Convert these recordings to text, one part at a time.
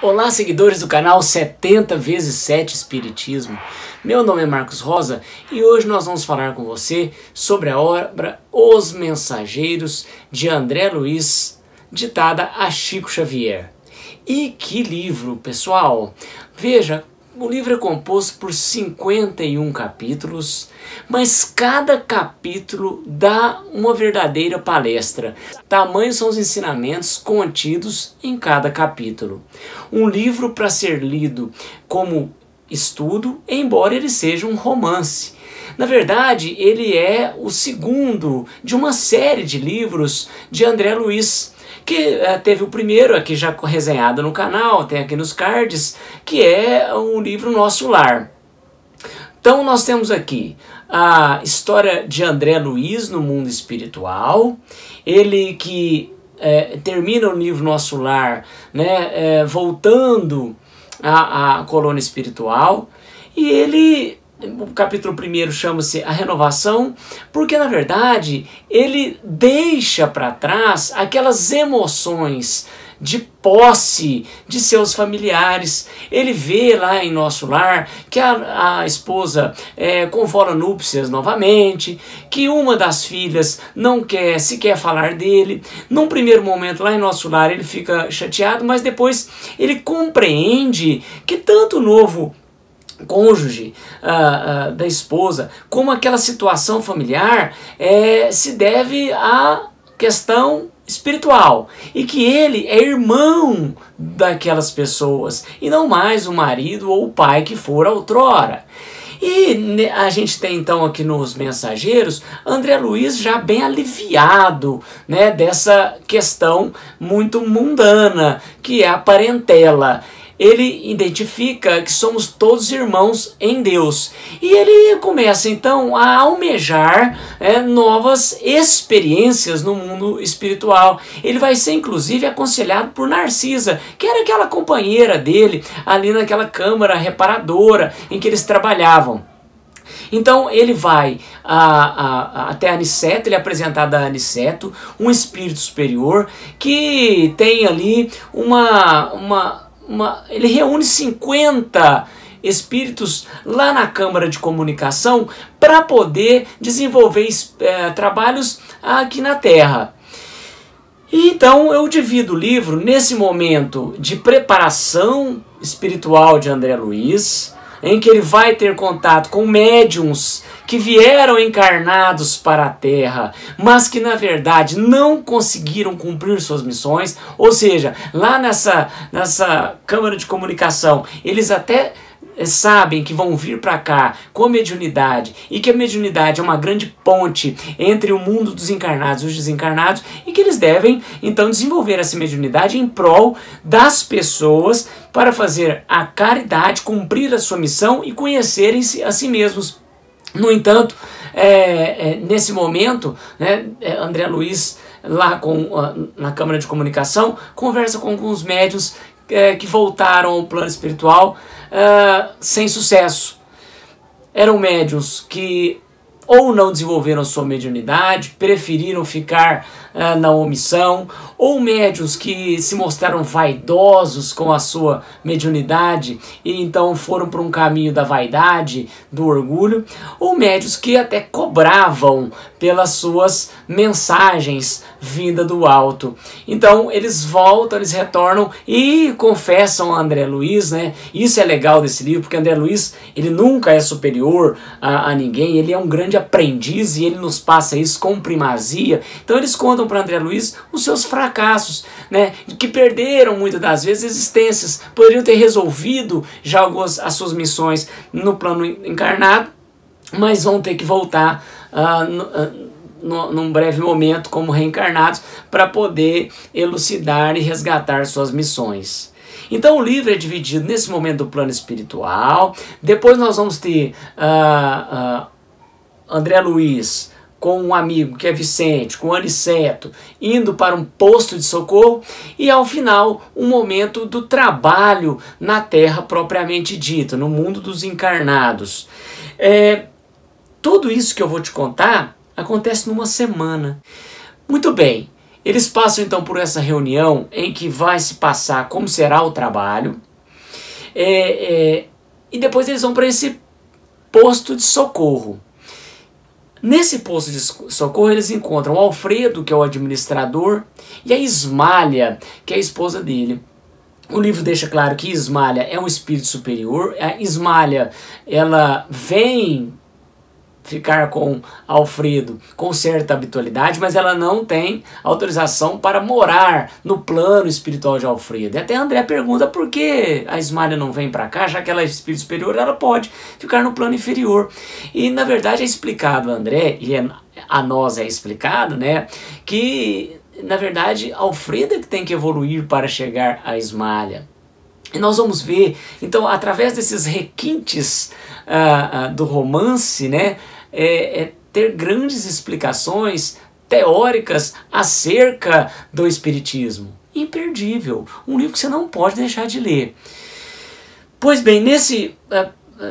Olá, seguidores do canal 70 vezes 7 Espiritismo. Meu nome é Marcos Rosa e hoje nós vamos falar com você sobre a obra Os Mensageiros de André Luiz, ditada a Chico Xavier. E que livro, pessoal! Veja, o livro é composto por 51 capítulos, mas cada capítulo dá uma verdadeira palestra. Tamanhos são os ensinamentos contidos em cada capítulo. Um livro para ser lido como estudo, embora ele seja um romance. Na verdade, ele é o segundo de uma série de livros de André Luiz, que teve o primeiro aqui já resenhado no canal, tem aqui nos cards, que é o livro Nosso Lar. Então nós temos aqui a história de André Luiz no mundo espiritual, ele que termina o livro Nosso Lar, né, voltando à colônia espiritual, e ele... O capítulo 1 chama-se A Renovação, porque na verdade ele deixa para trás aquelas emoções de posse de seus familiares. Ele vê lá em Nosso Lar que a esposa convola núpcias novamente, que uma das filhas não quer sequer falar dele. Num primeiro momento lá em Nosso Lar ele fica chateado, mas depois ele compreende que tanto o novo cônjuge da esposa, como aquela situação familiar se deve à questão espiritual, e que ele é irmão daquelas pessoas, e não mais o marido ou o pai que fora outrora. E a gente tem então aqui nos Mensageiros, André Luiz já bem aliviado, né, dessa questão muito mundana, que é a parentela. Ele identifica que somos todos irmãos em Deus. E ele começa então a almejar novas experiências no mundo espiritual. Ele vai ser inclusive aconselhado por Narcisa, que era aquela companheira dele ali naquela câmara reparadora em que eles trabalhavam. Então ele vai até Aniceto, ele é apresentado a Aniceto, um espírito superior que tem ali ele reúne 50 espíritos lá na Câmara de Comunicação para poder desenvolver trabalhos aqui na Terra. E então eu divido o livro nesse momento de preparação espiritual de André Luiz, em que ele vai ter contato com médiuns que vieram encarnados para a Terra, mas que na verdade não conseguiram cumprir suas missões, ou seja, lá nessa Câmara de Comunicação, eles até sabem que vão vir para cá com a mediunidade, e que a mediunidade é uma grande ponte entre o mundo dos encarnados e os desencarnados, e que eles devem então desenvolver essa mediunidade em prol das pessoas para fazer a caridade, cumprir a sua missão e conhecerem-se a si mesmos. No entanto, nesse momento, né, André Luiz, lá na Câmara de Comunicação, conversa com alguns médiuns que voltaram ao plano espiritual sem sucesso. Eram médiuns que ou não desenvolveram sua mediunidade, preferiram ficar na omissão, ou médiuns que se mostraram vaidosos com a sua mediunidade e então foram para um caminho da vaidade, do orgulho, ou médiuns que até cobravam pelas suas mensagens vinda do alto. Então eles voltam, eles retornam e confessam a André Luiz, né? Isso é legal desse livro, porque André Luiz, ele nunca é superior a ninguém, ele é um grande aprendiz e ele nos passa isso com primazia. Então eles contam para André Luiz os seus fracassos, né, que perderam muitas das vezes existências, poderiam ter resolvido já as suas missões no plano encarnado, mas vão ter que voltar num breve momento como reencarnados para poder elucidar e resgatar suas missões. Então o livro é dividido nesse momento do plano espiritual. Depois nós vamos ter André Luiz com um amigo que é Vicente, com Aniceto, indo para um posto de socorro, e ao final um momento do trabalho na Terra propriamente dito, no mundo dos encarnados. Tudo isso que eu vou te contar acontece numa semana. Muito bem, Eles passam então por essa reunião em que vai se passar como será o trabalho, e depois eles vão para esse posto de socorro. Nesse posto de socorro eles encontram o Alfredo, que é o administrador, e a Ismália, que é a esposa dele. O livro deixa claro que Ismália é um espírito superior. A Ismália, ela vem ficar com Alfredo com certa habitualidade, mas ela não tem autorização para morar no plano espiritual de Alfredo. E até André pergunta por que a Ismália não vem para cá, já que ela é espírito superior, ela pode ficar no plano inferior. E na verdade é explicado, André, e a nós é explicado, né, que na verdade Alfredo é que tem que evoluir para chegar a Ismália. E nós vamos ver, então, através desses requintes do romance, né, ter grandes explicações teóricas acerca do Espiritismo. Imperdível, um livro que você não pode deixar de ler. Pois bem, nesse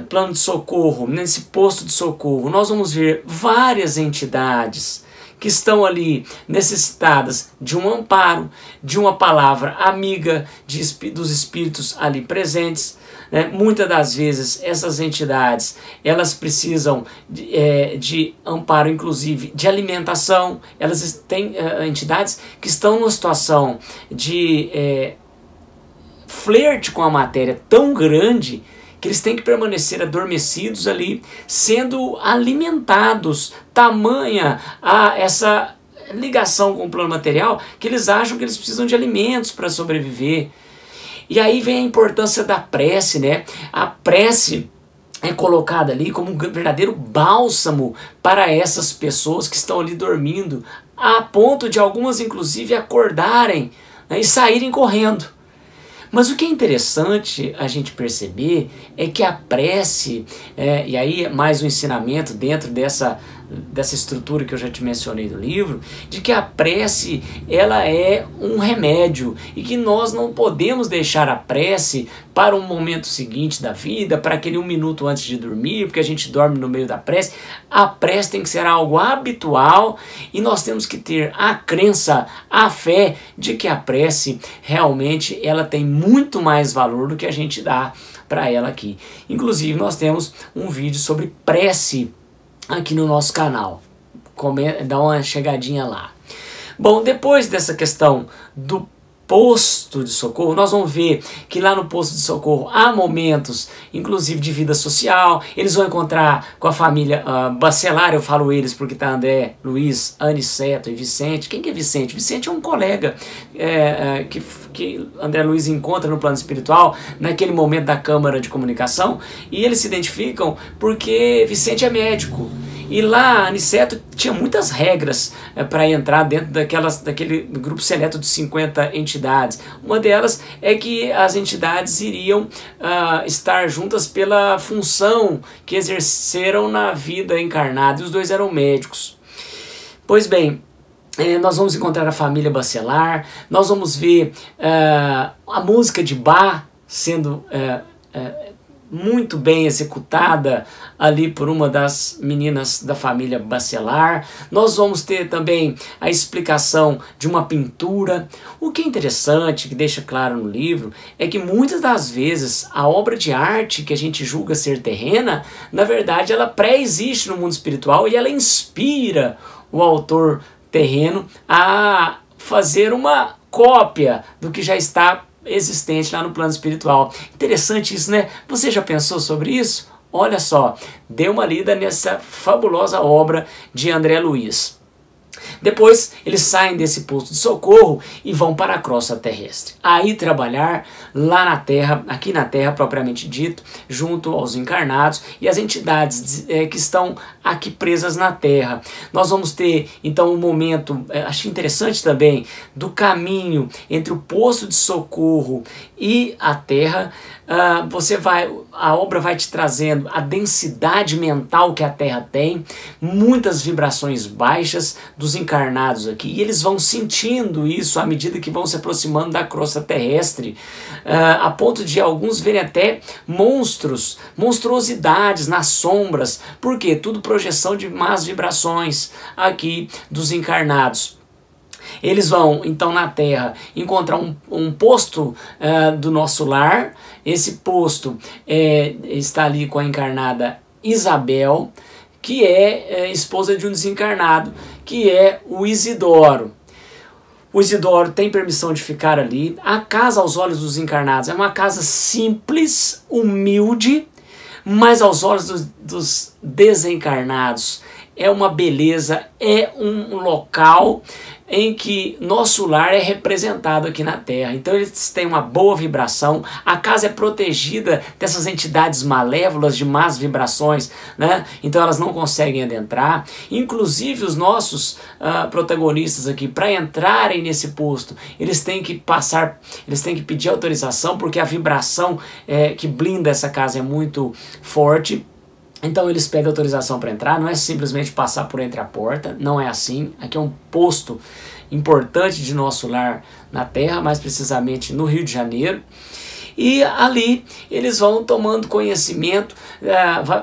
plano de socorro, nesse posto de socorro, nós vamos ver várias entidades que estão ali necessitadas de um amparo, de uma palavra amiga dos espíritos ali presentes. Né? Muitas das vezes essas entidades elas precisam de amparo, inclusive de alimentação. Elas têm entidades que estão numa situação de flerte com a matéria tão grande que eles têm que permanecer adormecidos ali, sendo alimentados, tamanha essa ligação com o plano material, que eles acham que eles precisam de alimentos para sobreviver. E aí vem a importância da prece, né? A prece é colocada ali como um verdadeiro bálsamo para essas pessoas que estão ali dormindo, a ponto de algumas inclusive acordarem, né, e saírem correndo. Mas o que é interessante a gente perceber é que a prece, e aí é mais um ensinamento dentro dessa estrutura que eu já te mencionei do livro, de que a prece ela é um remédio e que nós não podemos deixar a prece para um momento seguinte da vida, para aquele 1 minuto antes de dormir, porque a gente dorme no meio da prece. A prece tem que ser algo habitual e nós temos que ter a crença, a fé de que a prece realmente ela tem muito mais valor do que a gente dá para ela aqui. Inclusive nós temos um vídeo sobre prece aqui no nosso canal. Dá uma chegadinha lá. Bom, depois dessa questão do posto de socorro, nós vamos ver que lá no posto de socorro há momentos, inclusive de vida social. Eles vão encontrar com a família Bacelar, eu falo eles porque tá André, Luiz, Aniceto e Vicente. Quem que é Vicente? Vicente é um colega que André Luiz encontra no plano espiritual, naquele momento da Câmara de Comunicação, e eles se identificam porque Vicente é médico. E lá, Aniceto tinha muitas regras para entrar dentro daquele grupo seleto de 50 entidades. Uma delas é que as entidades iriam estar juntas pela função que exerceram na vida encarnada, e os dois eram médicos. Pois bem, nós vamos encontrar a família Bacelar, nós vamos ver a música de Bach sendo muito bem executada ali por uma das meninas da família Bacelar. Nós vamos ter também a explicação de uma pintura. O que é interessante, que deixa claro no livro, é que muitas das vezes a obra de arte que a gente julga ser terrena, na verdade ela pré-existe no mundo espiritual e ela inspira o autor terreno a fazer uma cópia do que já está existente lá no plano espiritual. Interessante isso, né? Você já pensou sobre isso? Olha só, dê uma lida nessa fabulosa obra de André Luiz. Depois eles saem desse posto de socorro e vão para a crosta terrestre. Aí trabalhar lá na Terra, aqui na Terra propriamente dito, junto aos encarnados e as entidades que estão aqui presas na Terra. Nós vamos ter então um momento, acho interessante também, do caminho entre o posto de socorro e a Terra. A obra vai te trazendo a densidade mental que a Terra tem, muitas vibrações baixas dos encarnados aqui, e eles vão sentindo isso à medida que vão se aproximando da crosta terrestre, a ponto de alguns verem até monstruosidades nas sombras, porque tudo projeção de más vibrações aqui dos encarnados. Eles vão, então, na Terra, encontrar um posto do nosso lar. Esse posto está ali com a encarnada Isabel, que é esposa de um desencarnado, que é o Isidoro. O Isidoro tem permissão de ficar ali. A casa, aos olhos dos encarnados, é uma casa simples, humilde, mas aos olhos dos desencarnados é uma beleza, é um local em que nosso lar é representado aqui na Terra. Então eles têm uma boa vibração, a casa é protegida dessas entidades malévolas de más vibrações, né? Então elas não conseguem adentrar. Inclusive os nossos protagonistas aqui, para entrarem nesse posto, eles têm que pedir autorização, porque a vibração que blinda essa casa é muito forte. Então eles pedem autorização para entrar, não é simplesmente passar por entre a porta, não é assim. Aqui é um posto importante de nosso lar na Terra, mais precisamente no Rio de Janeiro. E ali eles vão tomando conhecimento,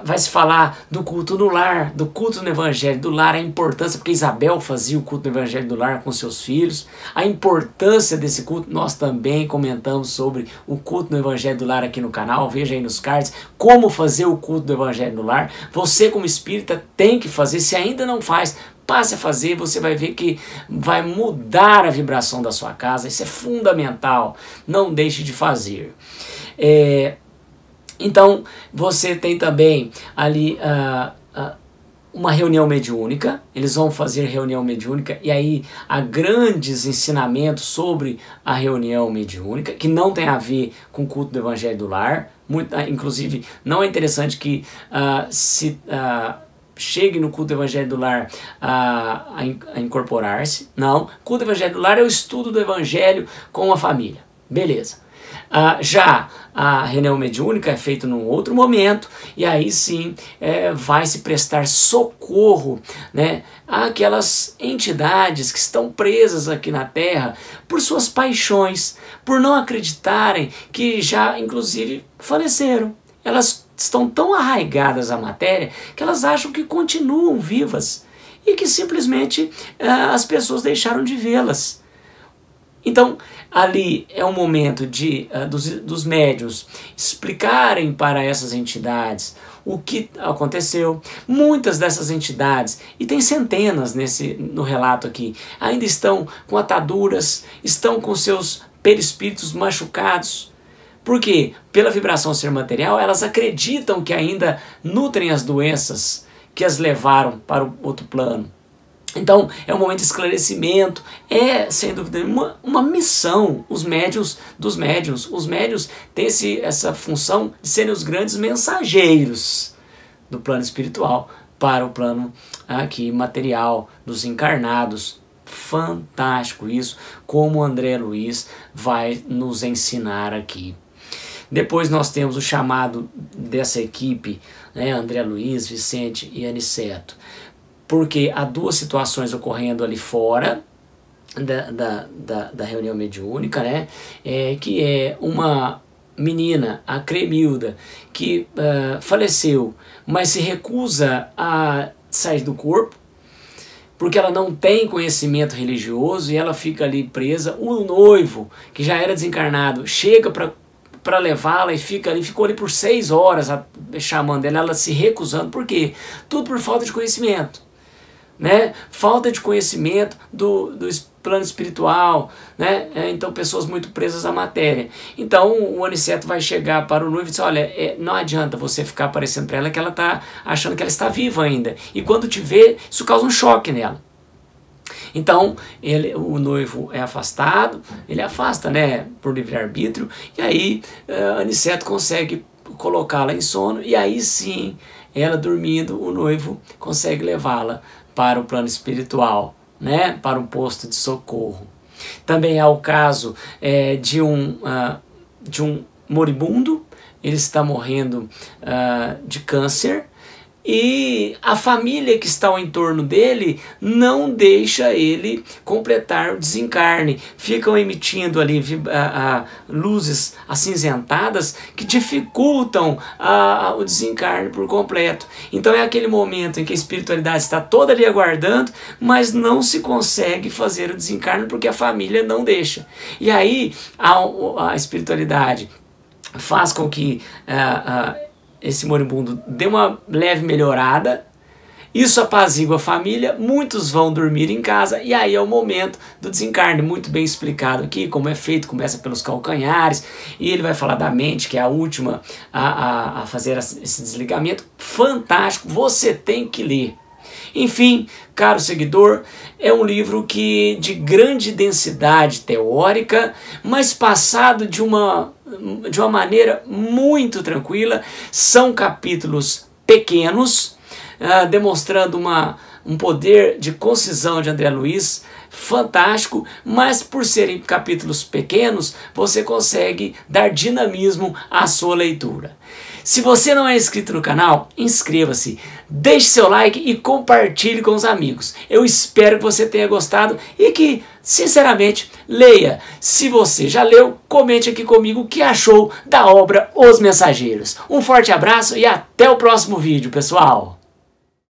vai se falar do culto no lar, do culto no Evangelho do lar, a importância, porque Isabel fazia o culto no Evangelho do lar com seus filhos, a importância desse culto. Nós também comentamos sobre o culto no Evangelho do lar aqui no canal, veja aí nos cards, como fazer o culto do Evangelho do lar. Você como espírita tem que fazer, se ainda não faz, passe a fazer, você vai ver que vai mudar a vibração da sua casa. Isso é fundamental, não deixe de fazer. Então você tem também ali uma reunião mediúnica. Eles vão fazer reunião mediúnica e aí há grandes ensinamentos sobre a reunião mediúnica, que não tem a ver com o culto do Evangelho do lar. Inclusive não é interessante que chegue no culto do Evangelho do lar a incorporar-se. Não, culto do Evangelho do lar é o estudo do Evangelho com a família. Beleza. Já a reunião mediúnica é feita num outro momento, e aí sim vai se prestar socorro, né, àquelas entidades que estão presas aqui na Terra por suas paixões, por não acreditarem que já inclusive faleceram. Elas estão tão arraigadas à matéria que elas acham que continuam vivas e que simplesmente as pessoas deixaram de vê-las. Então, ali é um momento dos médiuns explicarem para essas entidades o que aconteceu. Muitas dessas entidades, e tem centenas no relato aqui, ainda estão com ataduras, estão com seus perispíritos machucados. Por quê? Pela vibração ser material, elas acreditam que ainda nutrem as doenças que as levaram para o outro plano. Então, é um momento de esclarecimento, sem dúvida nenhuma, uma missão. Os médiuns têm essa função de serem os grandes mensageiros do plano espiritual para o plano aqui material, dos encarnados. Fantástico isso, como o André Luiz vai nos ensinar aqui. Depois nós temos o chamado dessa equipe, né, André Luiz, Vicente e Aniceto, porque há duas situações ocorrendo ali fora da reunião mediúnica, né, que é uma menina, a Cremilda, que faleceu, mas se recusa a sair do corpo, porque ela não tem conhecimento religioso e ela fica ali presa. O noivo, que já era desencarnado, chega para levá-la e ficou ali por 6 horas chamando ela se recusando. Por quê? Tudo por falta de conhecimento, né? Falta de conhecimento do plano espiritual, né? Então pessoas muito presas à matéria. Então o Aniceto vai chegar para o noivo e dizer: olha, não adianta você ficar aparecendo para ela que ela está achando que ela está viva ainda, e quando te vê, isso causa um choque nela. Então o noivo é afastado, ele afasta, né, por livre-arbítrio, e aí Aniceto consegue colocá-la em sono, e aí sim, ela dormindo, o noivo consegue levá-la para o plano espiritual, né, para um posto de socorro. Também há o caso de um moribundo. Ele está morrendo de câncer, e a família que está ao entorno dele não deixa ele completar o desencarne. Ficam emitindo ali luzes acinzentadas que dificultam o desencarne por completo. Então é aquele momento em que a espiritualidade está toda ali aguardando, mas não se consegue fazer o desencarne porque a família não deixa. E aí a espiritualidade faz com que esse moribundo dê uma leve melhorada, isso apazigua a família, muitos vão dormir em casa e aí é o momento do desencarne, muito bem explicado aqui, como é feito, começa pelos calcanhares e ele vai falar da mente, que é a última a fazer esse desligamento. Fantástico, você tem que ler. Enfim, caro seguidor, é um livro de grande densidade teórica, mas passado de uma maneira muito tranquila. São capítulos pequenos, demonstrando um poder de concisão de André Luiz fantástico, mas por serem capítulos pequenos, você consegue dar dinamismo à sua leitura. Se você não é inscrito no canal, inscreva-se, deixe seu like e compartilhe com os amigos. Eu espero que você tenha gostado e que, sinceramente, leia. Se você já leu, comente aqui comigo o que achou da obra Os Mensageiros. Um forte abraço e até o próximo vídeo, pessoal!